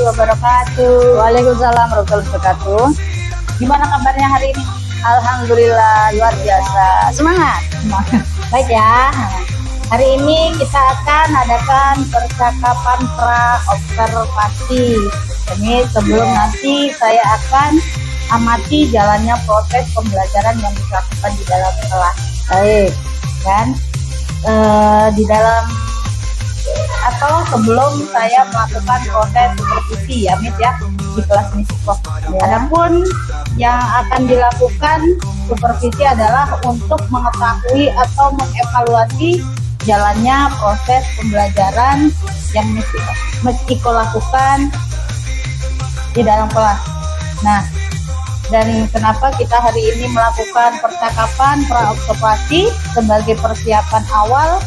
wabarakatuh. Waalaikumsalam warahmatullahi wabarakatuh. Gimana kabarnya hari ini? Alhamdulillah luar biasa. Semangat. Baik ya. Hari ini kita akan adakan percakapan pra-observasi. Ini sebelum nanti saya akan amati jalannya proses pembelajaran yang dilakukan di dalam kelas. Baik. Kan? Di dalam atau sebelum saya melakukan proses supervisi ya Mit ya di kelas Misiko. Ya. Adapun yang akan dilakukan supervisi adalah untuk mengetahui atau mengevaluasi jalannya proses pembelajaran yang Misiko lakukan di dalam kelas. Nah, dan kenapa kita hari ini melakukan percakapan pra-observasi sebagai persiapan awal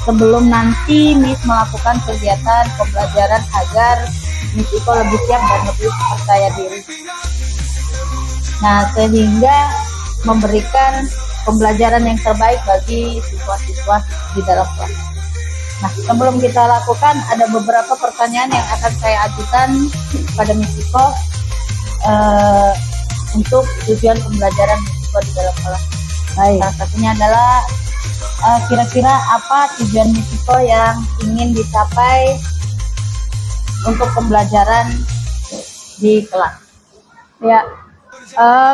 sebelum nanti Miss melakukan kegiatan pembelajaran agar Miss Iko lebih siap dan lebih percaya diri. Nah, sehingga memberikan pembelajaran yang terbaik bagi siswa-siswa di dalam kelas. Nah, sebelum kita lakukan, ada beberapa pertanyaan yang akan saya ajukan pada Miss Iko untuk tujuan pembelajaran Miss Iko di dalam kelas. Baik. Salah satunya adalah kira-kira apa tujuan Misiko yang ingin dicapai untuk pembelajaran di kelas? Ya.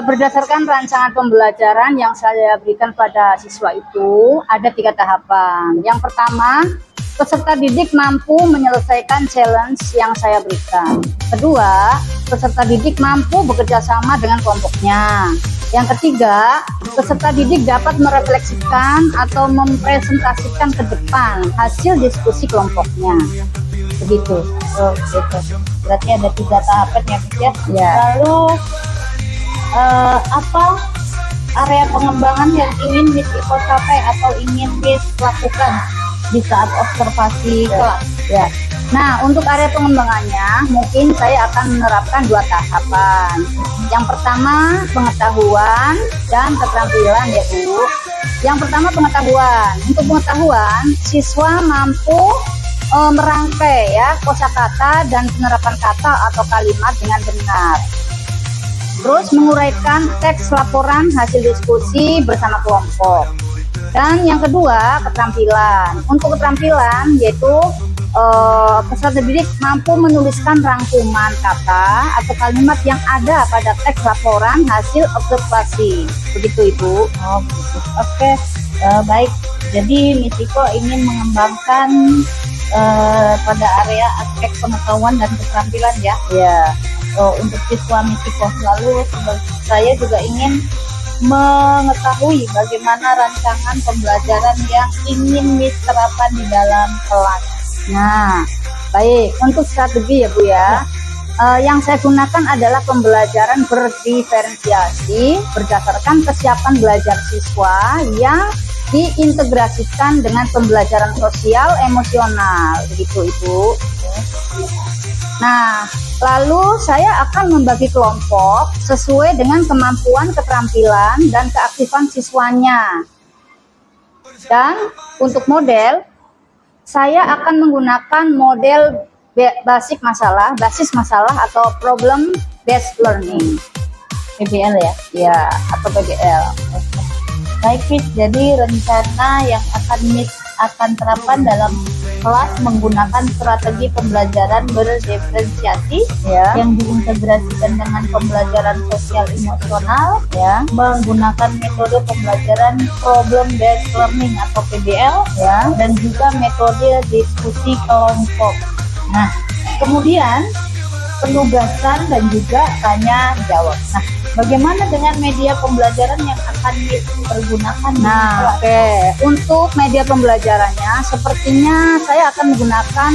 Berdasarkan rancangan pembelajaran yang saya berikan pada siswa itu ada 3 tahapan. Yang pertama, peserta didik mampu menyelesaikan challenge yang saya berikan. Kedua, peserta didik mampu bekerja sama dengan kelompoknya. Yang ketiga, peserta didik dapat merefleksikan atau mempresentasikan ke depan hasil diskusi kelompoknya. Begitu. Oh, gitu. Berarti ada 3 tahapan ya, Miss ya. Ya. Lalu apa area pengembangan yang ingin Miss Iko capai atau ingin Miss lakukan di saat observasi kelas? Ya. Nah, untuk area pengembangannya mungkin saya akan menerapkan 2 tahapan. Yang pertama pengetahuan dan keterampilan ya Bu. Yang pertama pengetahuan. Untuk pengetahuan, siswa mampu merangkai ya kosakata dan penerapan kata atau kalimat dengan benar. Terus menguraikan teks laporan hasil diskusi bersama kelompok. Dan yang kedua keterampilan. Untuk keterampilan yaitu peserta didik mampu menuliskan rangkuman kata atau kalimat yang ada pada teks laporan hasil observasi. Begitu Ibu. Oh, begitu. Oke, baik. Jadi Miss Iko ingin mengembangkan pada area aspek pengetahuan dan keterampilan ya. Ya. Untuk siswa Miss Iko, lalu saya juga ingin mengetahui bagaimana rancangan pembelajaran yang ingin Miss terapkan di dalam kelas. Nah, baik. Untuk strategi ya Bu ya. Yang saya gunakan adalah pembelajaran berdiferensiasi berdasarkan kesiapan belajar siswa yang diintegrasikan dengan pembelajaran sosial emosional. Begitu Ibu. Nah, lalu saya akan membagi kelompok sesuai dengan kemampuan, keterampilan, dan keaktifan siswanya. Dan untuk model, saya akan menggunakan model basis masalah atau problem based learning. PBL ya? Ya, atau PBL. Baik Miss, jadi rencana yang Miss akan terapkan dalam kelas menggunakan strategi pembelajaran berdiferensiasi Ya. yang diintegrasikan dengan pembelajaran sosial emosional, Ya. menggunakan metode pembelajaran problem based learning atau PBL, Ya. dan juga metode diskusi kelompok. Nah, kemudian penugasan dan juga tanya jawab. Nah, bagaimana dengan media pembelajaran yang akan dipergunakan? Nah, oke. Untuk media pembelajarannya, sepertinya saya akan menggunakan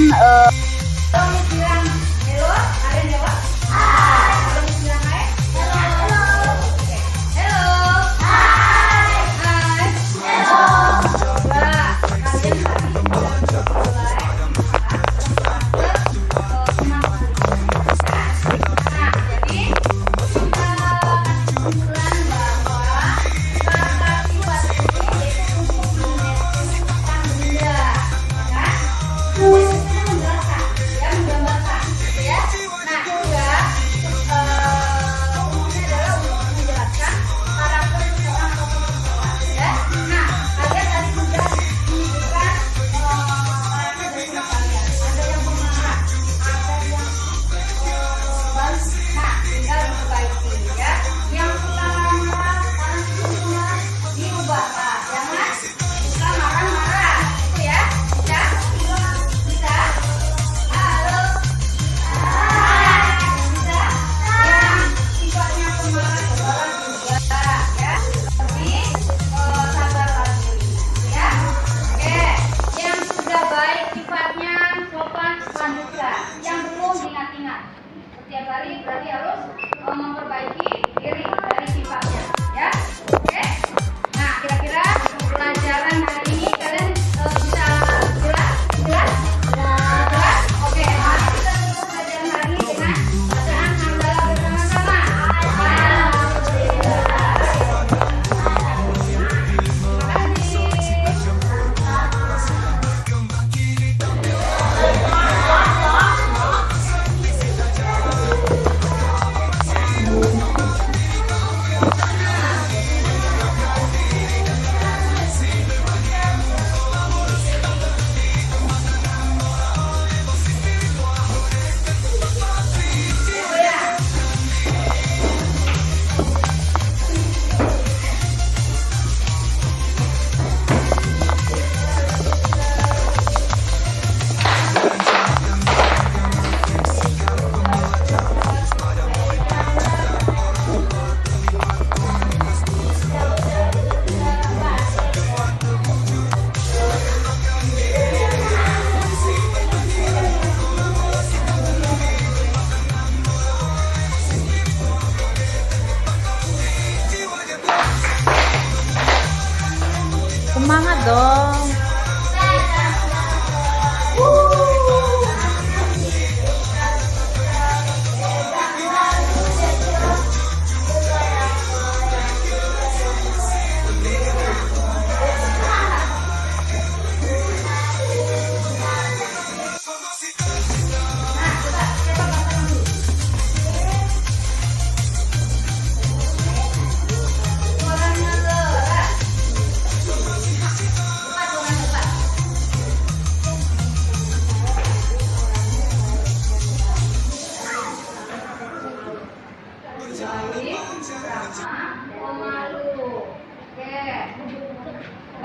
Semangat dong.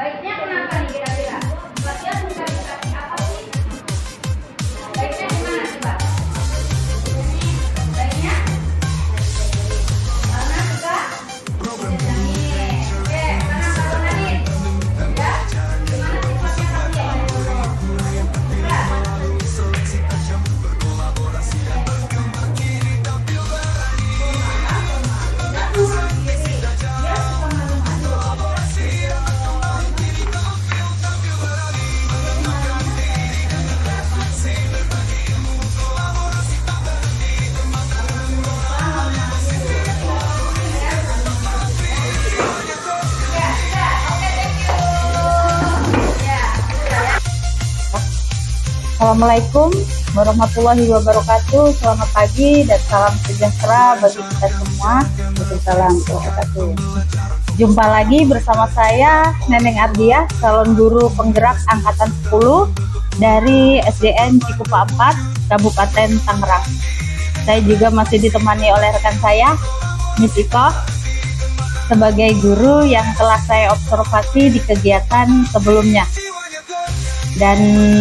Baiknya kenapa nih kira-kira? Baiknya bisa dikasih apa sih? Baiknya gimana coba? Baiknya? Karena suka? Nih, oke, karena Kak Nadine. Ya, gimana sifatnya kalian? Coba. Assalamualaikum warahmatullahi wabarakatuh. Selamat pagi dan salam sejahtera bagi kita semua. Waalaikumsalam warahmatullahi wabarakatuh. Jumpa lagi bersama saya Neneng Ardiah, calon guru penggerak angkatan 10 dari SDN Cikupa 4, Kabupaten Tangerang. Saya juga masih ditemani oleh rekan saya, Miss Iko, sebagai guru yang telah saya observasi di kegiatan sebelumnya. Dan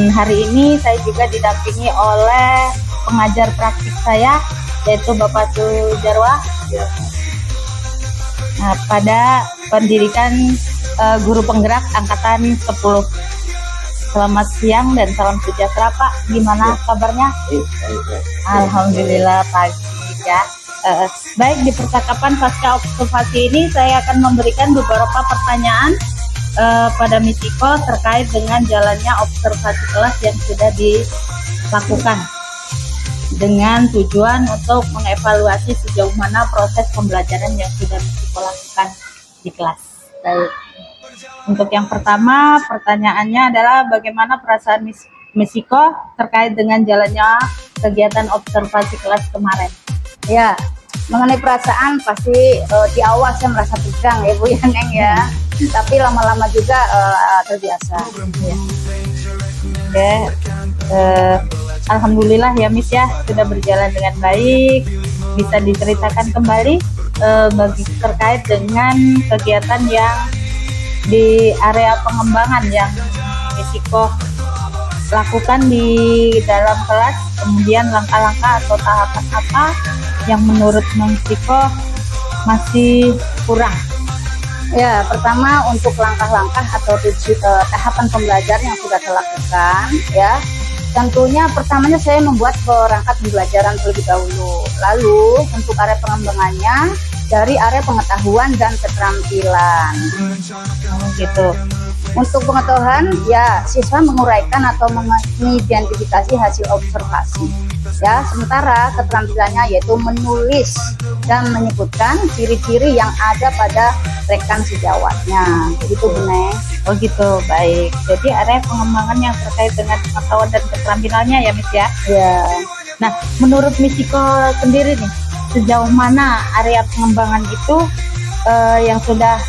hari ini saya juga didampingi oleh pengajar praktik saya, yaitu Bapak Sujarwa. Nah, pada pendidikan guru penggerak angkatan 10. Selamat siang dan salam sejahtera, Pak. Gimana kabarnya? Alhamdulillah pagi ya. Baik, di percakapan pasca observasi ini saya akan memberikan beberapa pertanyaan pada Miss Iko terkait dengan jalannya observasi kelas yang sudah dilakukan dengan tujuan untuk mengevaluasi sejauh mana proses pembelajaran yang sudah Miss Iko lakukan di kelas. Baik. Untuk yang pertama, pertanyaannya adalah bagaimana perasaan Miss Iko terkait dengan jalannya kegiatan observasi kelas kemarin? Ya, mengenai perasaan pasti di awal saya merasa tegang ya Bu ya Neng ya. Tapi lama-lama juga terbiasa. Ya. Oke, alhamdulillah ya Miss ya, sudah berjalan dengan baik. Bisa diceritakan kembali bagi terkait dengan kegiatan yang di area pengembangan yang Miss Iko lakukan di dalam kelas, kemudian langkah-langkah atau tahapan apa yang menurut Miss Iko masih kurang. Ya, pertama untuk langkah-langkah atau tahapan pembelajaran yang sudah dilakukan, ya. Tentunya pertamanya saya membuat perangkat pembelajaran terlebih dahulu. Lalu untuk area pengembangannya dari area pengetahuan dan keterampilan. Gitu. Untuk pengetahuan, ya siswa menguraikan atau mengidentifikasi hasil observasi. Ya, sementara keterampilannya yaitu menulis dan menyebutkan ciri-ciri yang ada pada rekan sejawatnya. Begitu, Bu Neng. Oh gitu, baik. Jadi area pengembangan yang terkait dengan pengetahuan dan keterampilannya ya Miss ya. Ya. Nah, menurut Miss Iko sendiri nih, sejauh mana area pengembangan itu yang sudah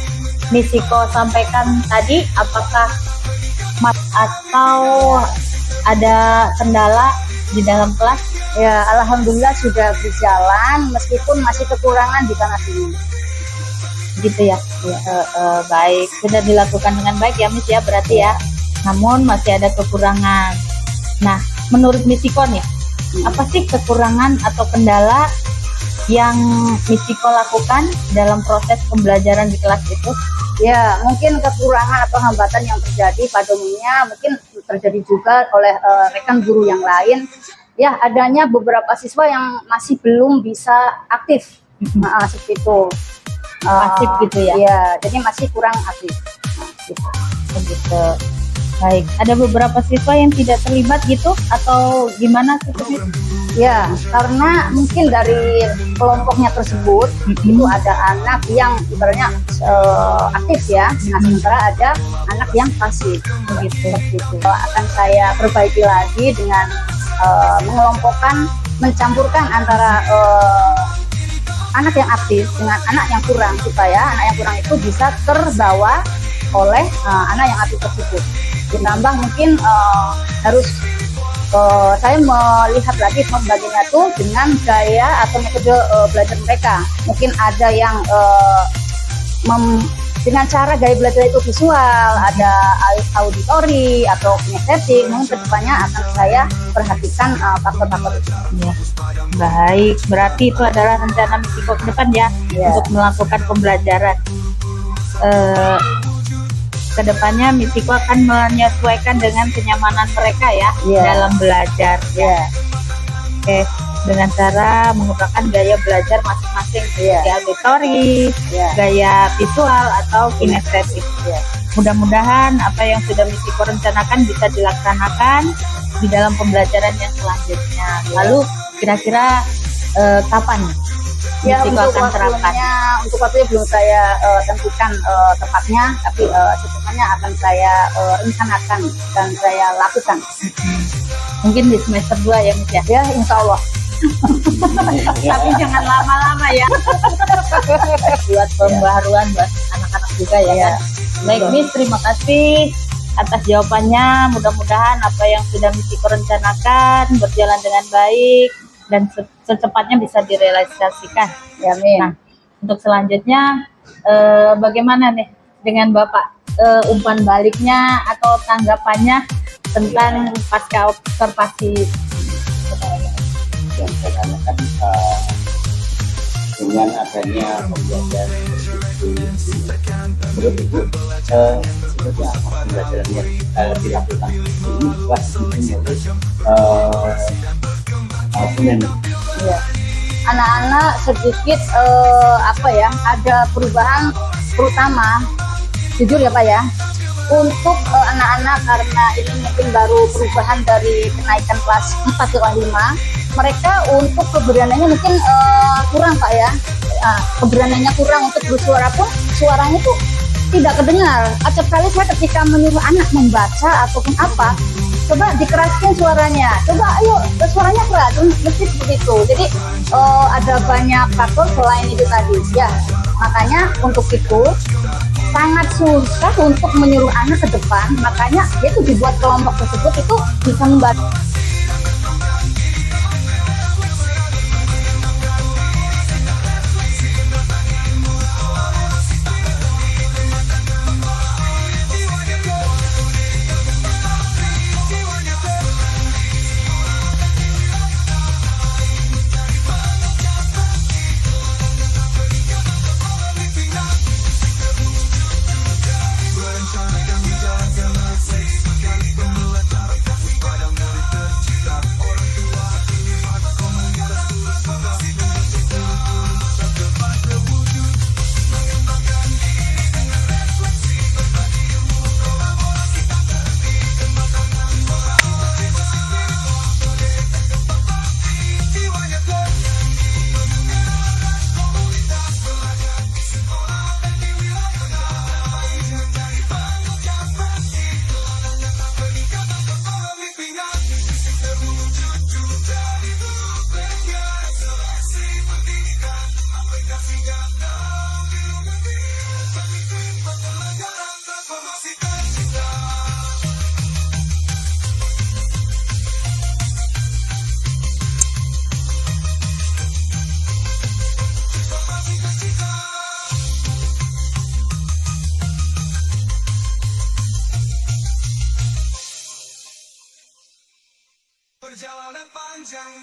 Miss Iko sampaikan tadi, apakah atau ada kendala di dalam kelas? Ya, alhamdulillah sudah berjalan meskipun masih kekurangan di sana sini. Gitu ya. Baik, sudah dilakukan dengan baik ya Miss ya, berarti ya. Namun masih ada kekurangan. Nah, menurut Miss Iko nih, apa sih kekurangan atau kendala yang Miss Iko lakukan dalam proses pembelajaran di kelas itu? Ya, mungkin kekurangan atau hambatan yang terjadi pada umumnya mungkin terjadi juga oleh rekan guru yang lain. Ya, adanya beberapa siswa yang masih belum bisa aktif. Nah, seperti itu. Pasif gitu ya? Iya, jadi masih kurang aktif. Nah, gitu. begitu. Baik, ada beberapa siswa yang tidak terlibat gitu atau gimana sih? Ya, karena mungkin dari kelompoknya tersebut itu ada anak yang ibaratnya aktif ya, nah sementara ada anak yang pasif begitu. Akan saya perbaiki lagi dengan mengelompokkan, mencampurkan antara anak yang aktif dengan anak yang kurang supaya anak yang kurang itu bisa terbawa oleh anak yang aktif tersebut. Ditambah mungkin harus saya melihat lagi pembagiannya tuh dengan gaya atau metode belajar mereka. Mungkin ada yang dengan cara gaya belajar itu visual, ada auditori atau kinestetik. Mungkin kedepannya akan saya perhatikan faktor-faktor itu. Ya. Baik, berarti itu adalah rencana Misiko ke depan ya, untuk melakukan pembelajaran. Kedepannya Misiko akan menyesuaikan dengan kenyamanan mereka ya dalam belajar. Oke, dengan cara menggunakan gaya belajar masing-masing, gaya auditori, gaya visual atau kinestetik. Mudah-mudahan apa yang sudah Misiko rencanakan bisa dilaksanakan di dalam pembelajaran yang selanjutnya. Lalu kira-kira kapan Misiko akan terapkan? Untuk waktunya belum saya tentukan tepatnya, tapi secepatnya akan saya rencanakan dan saya lakukan. Mungkin di semester 2 ya Miss ya? Ya, insya Allah. Tapi jangan lama-lama ya. Buat pembaharuan buat anak-anak juga ya kan. Baik Miss, terima kasih atas jawabannya. Mudah-mudahan apa yang sudah Misiko rencanakan berjalan dengan baik dan secepatnya bisa direalisasikan. Ya, Min. Nah, untuk selanjutnya bagaimana nih dengan Bapak, umpan baliknya atau tanggapannya tentang pasca observasi? Yang saya tanyakan dengan adanya pembelajaran menurut Ibu seperti apa pembelajaran yang dilakukan ini buat anak-anak sedikit ada perubahan, terutama jujur ya Pak ya, untuk anak-anak karena ini mungkin baru perubahan dari kenaikan kelas 4 ke kelas 5, mereka untuk keberaniannya mungkin kurang Pak ya. Keberaniannya kurang untuk bersuara pun suaranya tuh tidak kedengar. Acap kali saya ketika menyuruh anak membaca ataupun apa, coba dikeraskan suaranya, coba ayo suaranya keras, mesti seperti itu. Jadi ada banyak faktor selain itu tadi ya, makanya untuk itu sangat susah untuk menyuruh anak ke depan, makanya itu dibuat kelompok tersebut itu bisa membantu. Perjalanan panjang